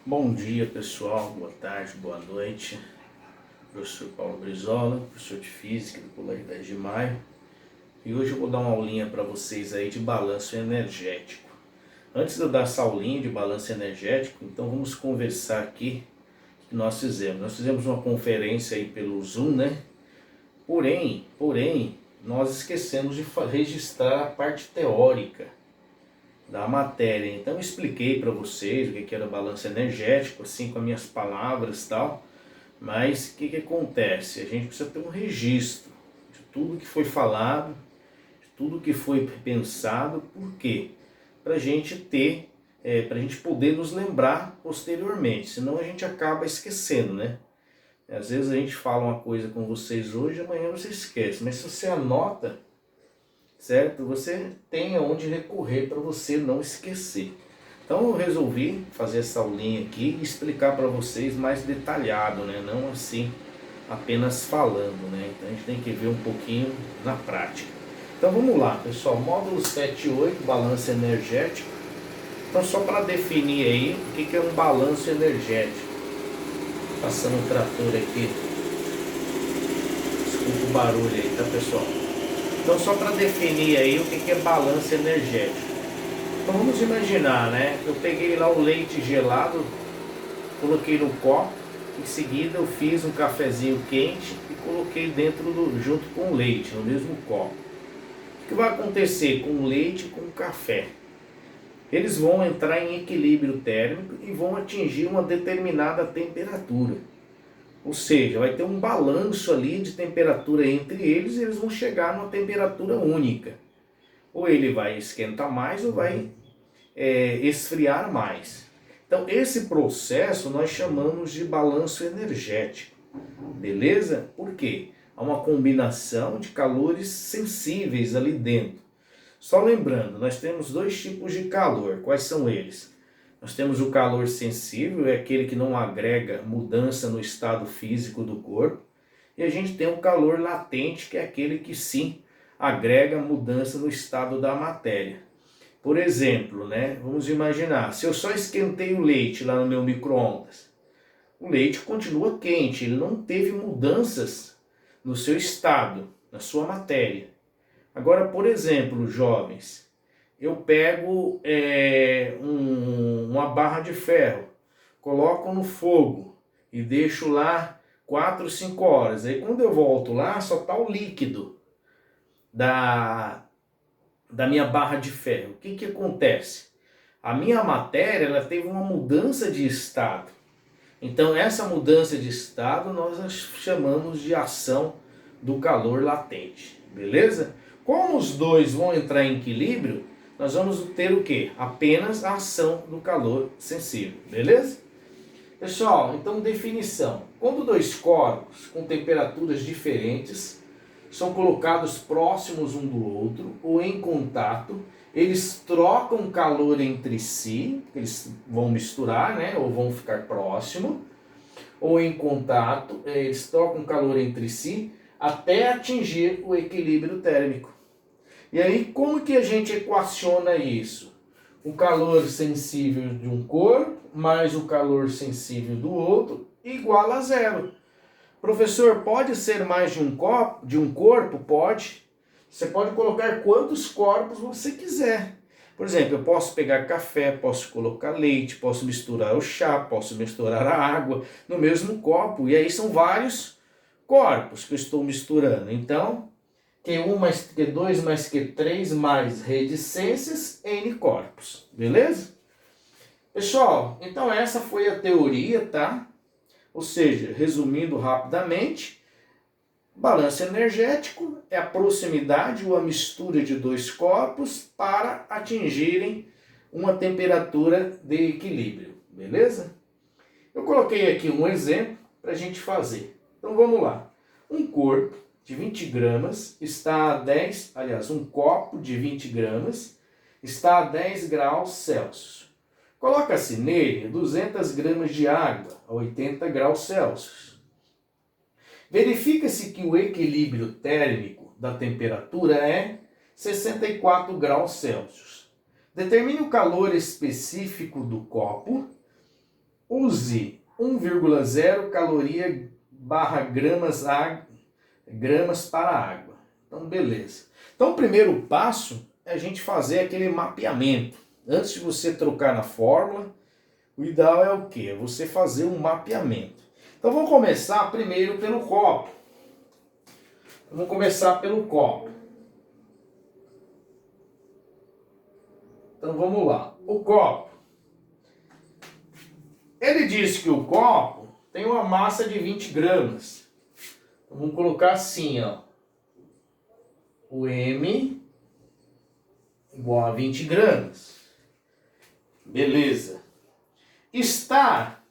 Bom dia pessoal, boa tarde, boa noite. Professor Paulo Brizola, professor de Física do Colégio 10 de Maio. E hoje eu vou dar uma aulinha para vocês aí de balanço energético. Antes de eu dar essa aulinha de balanço energético, então vamos conversar aqui o que nós fizemos. Nós fizemos uma conferência aí pelo Zoom, né? Porém, nós esquecemos de registrar a parte teórica da matéria. Então eu expliquei para vocês o que era balanço energético, assim com as minhas palavras e tal. Mas o que acontece? A gente precisa ter um registro de tudo que foi falado, de tudo que foi pensado. Por quê? Para a gente ter, para a gente poder nos lembrar posteriormente, senão a gente acaba esquecendo, né? Às vezes a gente fala uma coisa com vocês hoje, amanhã você esquece, mas se você anota, certo? Você tem aonde recorrer para você não esquecer. Então eu resolvi fazer essa aulinha aqui e explicar para vocês mais detalhado, né? Não assim apenas falando, né? Então a gente tem que ver um pouquinho na prática. Então vamos lá, pessoal, módulo 7 e 8, balanço energético. Então só para definir aí o que é um balanço energético. Passando um trator aqui. Desculpa o barulho aí, tá pessoal? Então só para definir aí o que é balanço energético. Então vamos imaginar, né? Eu peguei lá o leite gelado, coloquei no copo, em seguida eu fiz um cafezinho quente e coloquei junto com o leite, no mesmo copo. O que vai acontecer com o leite e com o café? Eles vão entrar em equilíbrio térmico e vão atingir uma determinada temperatura. Ou seja, vai ter um balanço ali de temperatura entre eles e eles vão chegar numa temperatura única. Ou ele vai esquentar mais ou vai esfriar mais. Então esse processo nós chamamos de balanço energético, beleza? Por quê? Há uma combinação de calores sensíveis ali dentro. Só lembrando, nós temos dois tipos de calor. Quais são eles? Nós temos o calor sensível, é aquele que não agrega mudança no estado físico do corpo. E a gente tem o calor latente, que é aquele que sim agrega mudança no estado da matéria. Por exemplo, né, vamos imaginar, se eu só esquentei o leite lá no meu micro-ondas, o leite continua quente, ele não teve mudanças no seu estado, na sua matéria. Agora, por exemplo, jovens, eu pego uma barra de ferro, coloco no fogo e deixo lá 4, 5 horas. Aí quando eu volto lá, só está o líquido da minha barra de ferro. O que acontece? A minha matéria ela teve uma mudança de estado. Então essa mudança de estado nós chamamos de ação do calor latente. Beleza? Como os dois vão entrar em equilíbrio, nós vamos ter o quê? Apenas a ação do calor sensível. Beleza? Pessoal, então definição. Quando dois corpos com temperaturas diferentes são colocados próximos um do outro ou em contato, eles trocam calor entre si, eles vão misturar, né, ou vão ficar próximos, ou em contato, eles trocam calor entre si até atingir o equilíbrio térmico. E aí, como que a gente equaciona isso? O calor sensível de um corpo mais o calor sensível do outro igual a zero. Professor, pode ser mais de um corpo? Pode. Você pode colocar quantos corpos você quiser. Por exemplo, eu posso pegar café, posso colocar leite, posso misturar o chá, posso misturar a água no mesmo copo. E aí são vários corpos que eu estou misturando. Então, Q1 mais Q2 mais Q3 mais reticências, N corpos. Beleza? Pessoal, então essa foi a teoria, tá? Ou seja, resumindo rapidamente, balanço energético é a proximidade ou a mistura de dois corpos para atingirem uma temperatura de equilíbrio, beleza? Eu coloquei aqui um exemplo para a gente fazer. Então vamos lá. Um corpo de 20 gramas está a 10, aliás, um copo de 20 gramas está a 10 graus Celsius. Coloca-se nele 200 gramas de água a 80 graus Celsius. Verifica-se que o equilíbrio térmico da temperatura é 64 graus Celsius. Determine o calor específico do copo use 1,0 caloria barra gramas para água. Então, beleza. Então, o primeiro passo é a gente fazer aquele mapeamento. Antes de você trocar na fórmula, o ideal é o quê? Você fazer um mapeamento. Então, vamos começar primeiro pelo copo. Vamos começar pelo copo. Então, vamos lá. O copo. Ele diz que o copo tem uma massa de 20 gramas. Então, vamos colocar assim, ó. O M igual a 20 gramas. Beleza. Está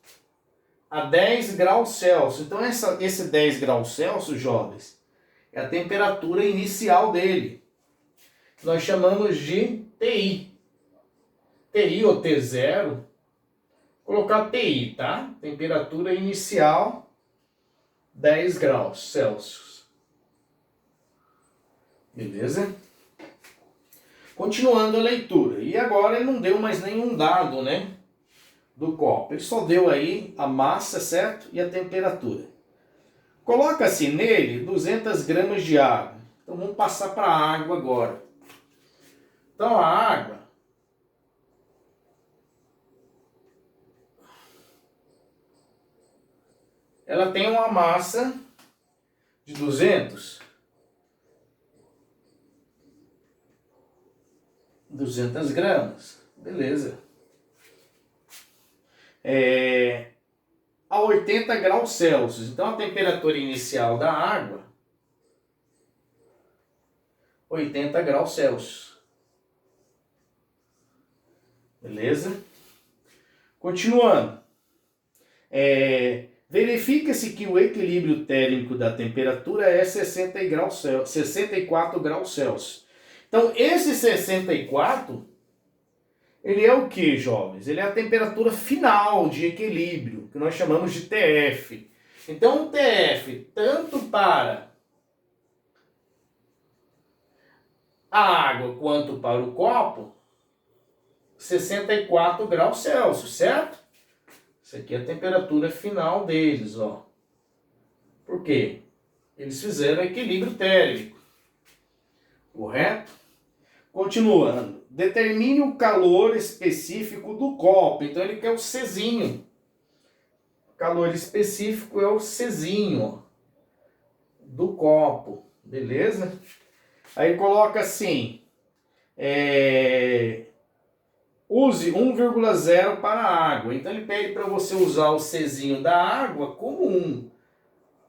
a 10 graus Celsius. Então, esse 10 graus Celsius, jovens, é a temperatura inicial dele. Nós chamamos de TI. TI ou T0. Colocar TI, tá? Temperatura inicial, 10 graus Celsius. Beleza? Continuando a leitura. E agora ele não deu mais nenhum dado, né? Do copo. Ele só deu aí a massa, certo? E a temperatura. Coloca-se nele 200 gramas de água. Então vamos passar para a água agora. Então a água, ela tem uma massa de 200 gramas. Beleza. A 80 graus Celsius. Então a temperatura inicial da água, 80 graus Celsius. Beleza? Continuando. Verifica-se que o equilíbrio térmico da temperatura é 64 graus Celsius. Então, esse 64, ele é o que, jovens? Ele é a temperatura final de equilíbrio, que nós chamamos de TF. Então, o TF, tanto para a água quanto para o copo, 64 graus Celsius, certo? Isso aqui é a temperatura final deles, ó. Por quê? Eles fizeram equilíbrio térmico. Correto? Continuando. Determine o calor específico do copo. Então ele quer o Czinho. O calor específico é o Czinho, ó, do copo. Beleza? Aí coloca assim. Use 1,0 para a água. Então ele pede para você usar o Czinho da água como 1.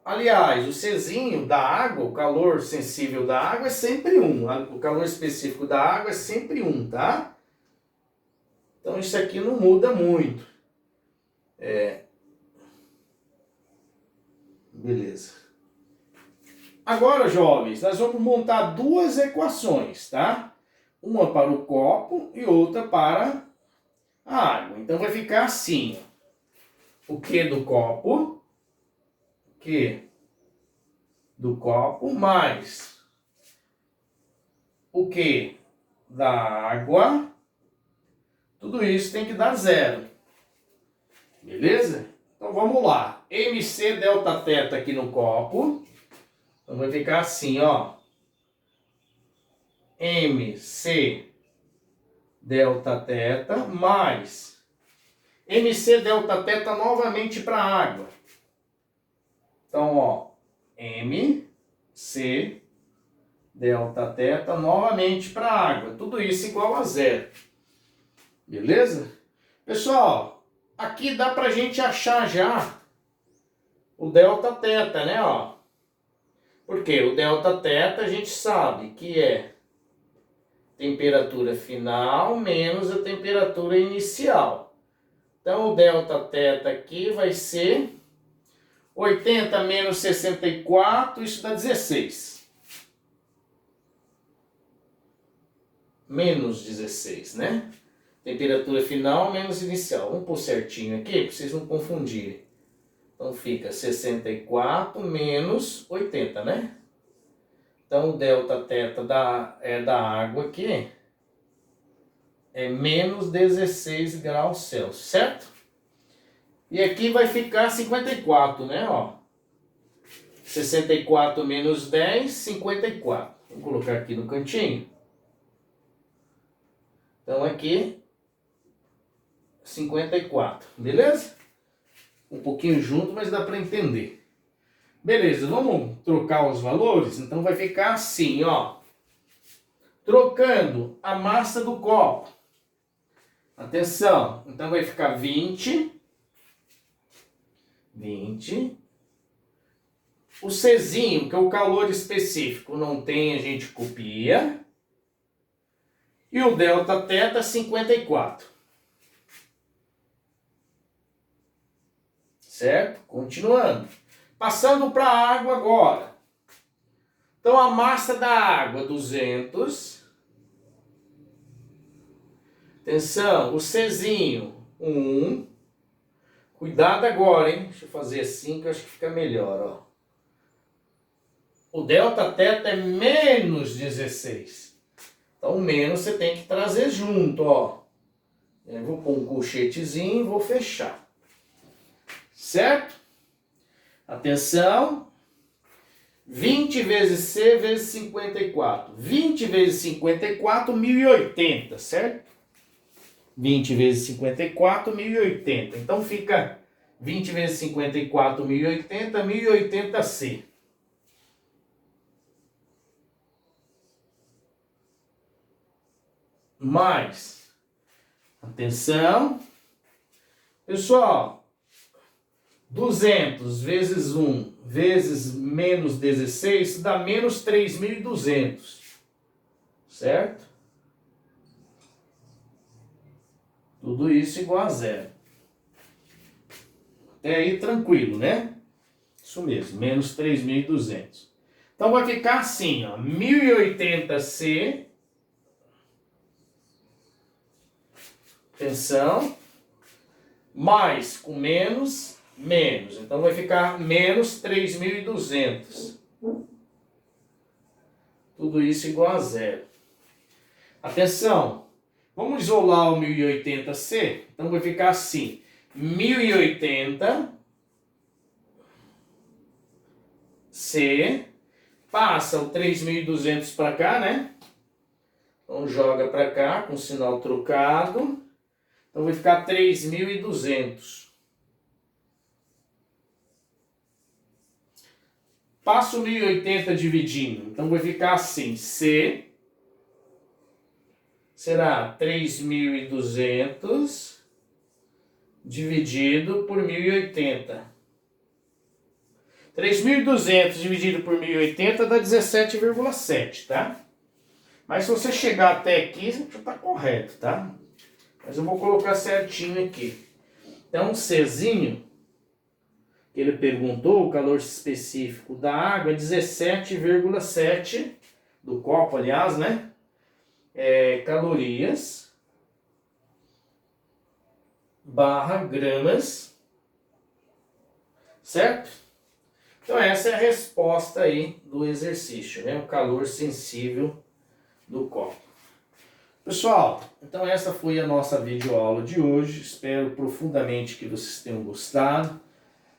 Aliás, o Czinho da água, o calor sensível da água é sempre 1. O calor específico da água é sempre 1, tá? Então isso aqui não muda muito. Beleza. Agora, jovens, nós vamos montar duas equações, tá? Uma para o copo e outra para a água. Então vai ficar assim, ó. O Q do copo, Q do copo mais o Q da água, tudo isso tem que dar 0. Beleza? Então vamos lá. MC delta θ aqui no copo. Então vai ficar assim, ó. MC delta θ mais MC delta θ novamente para a água. Então, ó, MC delta θ novamente para a água. Tudo isso igual a 0. Beleza? Pessoal, aqui dá para a gente achar já o delta θ, né? Ó. Porque o delta θ a gente sabe que é temperatura final menos a temperatura inicial. Então, o delta θ aqui vai ser 80 menos 64, isso dá 16. Menos 16, né? Temperatura final menos inicial. Vamos pôr certinho aqui, para vocês não confundirem. Então, fica 64 menos 80, né? Então, o delta θ da água aqui é menos 16 graus Celsius, certo? E aqui vai ficar 54, né? Ó. 64 menos 10, 54. Vou colocar aqui no cantinho. Então aqui, 54. Beleza? Um pouquinho junto, mas dá para entender. Beleza, vamos trocar os valores? Então vai ficar assim, ó. Trocando a massa do copo. Atenção, então vai ficar 20. O Czinho, que é o calor específico, não tem, a gente copia. E o delta θ, 54. Certo? Continuando. Passando para a água agora. Então a massa da água, 200. Atenção, o Czinho, 1. Cuidado agora, hein? Deixa eu fazer assim que eu acho que fica melhor, ó. O delta θ é menos 16. Então, menos você tem que trazer junto, ó. Eu vou pôr um colchetezinho e vou fechar. Certo? Atenção. 20 vezes C vezes 54. 20 vezes 54, 1080, certo? 20 vezes 54, 1080. Então, fica 20 vezes 54, 1080, 1080C. Mais, atenção, pessoal, 200 vezes 1 vezes menos 16 dá menos 3.200, certo? Tudo isso igual a zero. Até aí tranquilo, né? Isso mesmo, menos 3.200. Então vai ficar assim, ó, 1080C. Atenção, mais com menos, menos. Então vai ficar menos 3.200. Tudo isso igual a zero. Atenção, vamos isolar o 1080C. Então vai ficar assim, 1080C, passa o 3.200 para cá, né? Então joga para cá com sinal trocado. Então vai ficar 3.200. Passo o 1080 dividindo. Então vai ficar assim. C será 3.200 dividido por 1080. 3.200 dividido por 1080 dá 17,7, tá? Mas se você chegar até aqui, já está correto, tá? Mas eu vou colocar certinho aqui. Então, o Czinho, que ele perguntou, o calor específico da água é 17,7 do copo, aliás, né? Calorias barra gramas, certo? Então, essa é a resposta aí do exercício, né? O calor sensível do copo. Pessoal, então essa foi a nossa videoaula de hoje. Espero profundamente que vocês tenham gostado,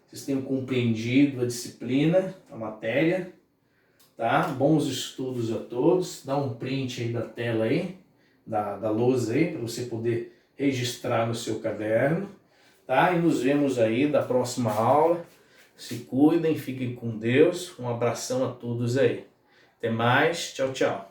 vocês tenham compreendido a disciplina, a matéria, tá? Bons estudos a todos. Dá um print aí da tela aí, da lousa aí, para você poder registrar no seu caderno, tá? E nos vemos aí da próxima aula. Se cuidem, fiquem com Deus. Um abração a todos aí. Até mais. Tchau, tchau.